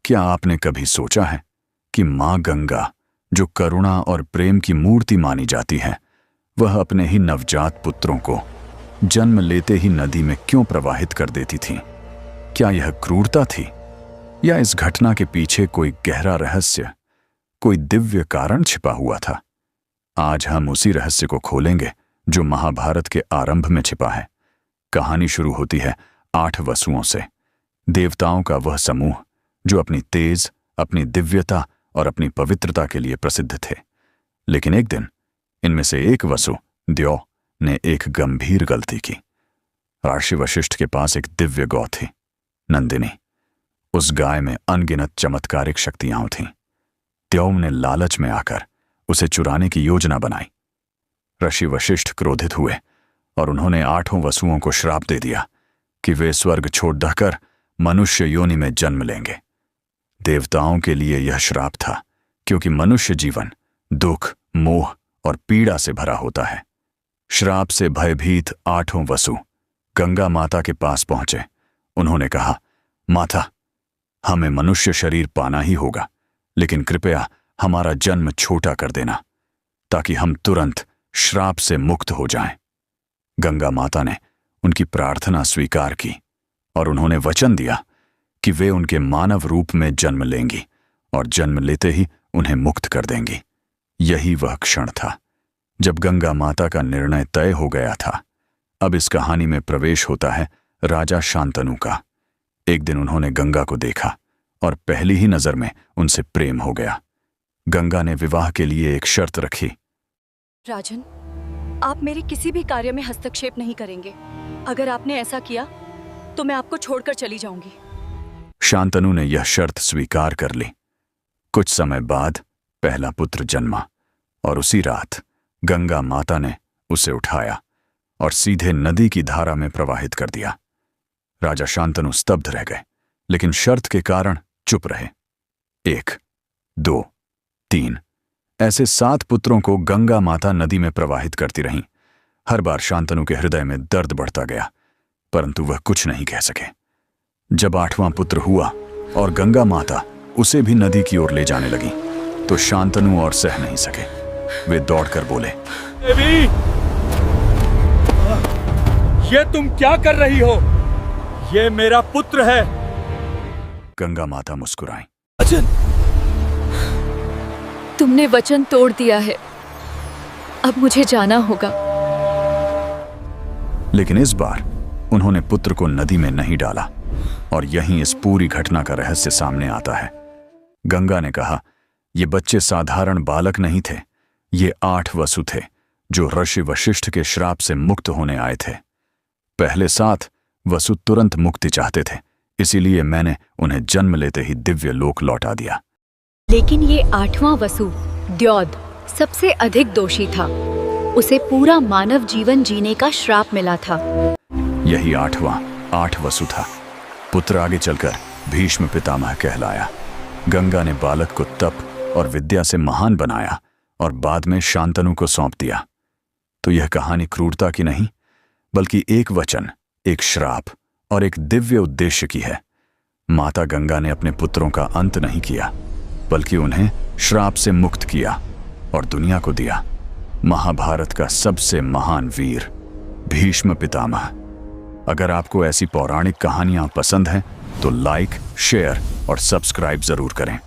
क्या आपने कभी सोचा है कि माँ गंगा, जो करुणा और प्रेम की मूर्ति मानी जाती है, वह अपने ही नवजात पुत्रों को जन्म लेते ही नदी में क्यों प्रवाहित कर देती थी? क्या यह क्रूरता थी या इस घटना के पीछे कोई गहरा रहस्य, कोई दिव्य कारण छिपा हुआ था? आज हम उसी रहस्य को खोलेंगे जो महाभारत के आरंभ में छिपा है। कहानी शुरू होती है 8 वसुओं से, देवताओं का वह समूह जो अपनी तेज, अपनी दिव्यता और अपनी पवित्रता के लिए प्रसिद्ध थे। लेकिन एक दिन इनमें से एक वसु, द्यौ, ने एक गंभीर गलती की। ऋषि वशिष्ठ के पास एक दिव्य गौ थी, नंदिनी। उस गाय में अनगिनत चमत्कारिक शक्तियां थीं। द्यौ ने लालच में आकर उसे चुराने की योजना बनाई। ऋषि वशिष्ठ क्रोधित हुए और उन्होंने 8 वसुओं को श्राप दे दिया कि वे स्वर्ग छोड़ दहकर मनुष्य योनि में जन्म लेंगे। देवताओं के लिए यह श्राप था, क्योंकि मनुष्य जीवन दुख, मोह और पीड़ा से भरा होता है। श्राप से भयभीत 8 वसु गंगा माता के पास पहुंचे। उन्होंने कहा, माता, हमें मनुष्य शरीर पाना ही होगा, लेकिन कृपया हमारा जन्म छोटा कर देना ताकि हम तुरंत श्राप से मुक्त हो जाएं। गंगा माता ने उनकी प्रार्थना स्वीकार की और उन्होंने वचन दिया कि वे उनके मानव रूप में जन्म लेंगी और जन्म लेते ही उन्हें मुक्त कर देंगी। यही वह क्षण था जब गंगा माता का निर्णय तय हो गया था। अब इस कहानी में प्रवेश होता है राजा शांतनु का। एक दिन उन्होंने गंगा को देखा और पहली ही नजर में उनसे प्रेम हो गया। गंगा ने विवाह के लिए एक शर्त रखी। राजन, आप मेरे किसी भी कार्य में हस्तक्षेप नहीं करेंगे। अगर आपने ऐसा किया तो मैं आपको छोड़कर चली जाऊंगी। शांतनु ने यह शर्त स्वीकार कर ली। कुछ समय बाद पहला पुत्र जन्मा और उसी रात गंगा माता ने उसे उठाया और सीधे नदी की धारा में प्रवाहित कर दिया। राजा शांतनु स्तब्ध रह गए, लेकिन शर्त के कारण चुप रहे। 1, 2, 3 ऐसे 7 पुत्रों को गंगा माता नदी में प्रवाहित करती रहीं। हर बार शांतनु के हृदय में दर्द बढ़ता गया, परंतु वह कुछ नहीं कह सके। जब 8वां पुत्र हुआ और गंगा माता उसे भी नदी की ओर ले जाने लगी, तो शांतनु और सह नहीं सके। वे दौड़कर बोले, देवी, ये तुम क्या कर रही हो? ये मेरा पुत्र है। गंगा माता मुस्कुराई। वचन, तुमने वचन तोड़ दिया है, अब मुझे जाना होगा। लेकिन इस बार उन्होंने पुत्र को नदी में नहीं डाला और यहीं इस पूरी घटना का रहस्य सामने आता है। गंगा ने कहा, ये बच्चे साधारण बालक नहीं थे, ये 8 वसु थे जो ऋषि वशिष्ठ के श्राप से मुक्त होने आए थे। पहले 7 वसु तुरंत मुक्ति चाहते थे, इसीलिए मैंने उन्हें जन्म लेते ही दिव्य लोक लौटा दिया। लेकिन ये 8वां वसु, द्यौद, सबसे अधिक दोषी था। उसे पूरा मानव जीवन जीने का श्राप मिला था। यही 8 वसु था। पुत्र आगे चलकर भीष्म पितामह कहलाया। गंगा ने बालक को तप और विद्या से महान बनाया और बाद में शांतनु को सौंप दिया। तो यह कहानी क्रूरता की नहीं, बल्कि एक वचन, एक श्राप और एक दिव्य उद्देश्य की है। माता गंगा ने अपने पुत्रों का अंत नहीं किया, बल्कि उन्हें श्राप से मुक्त किया और दुनिया को दिया महाभारत का सबसे महान वीर, भीष्म पितामह। अगर आपको ऐसी पौराणिक कहानियां पसंद हैं तो लाइक, शेयर और सब्सक्राइब जरूर करें।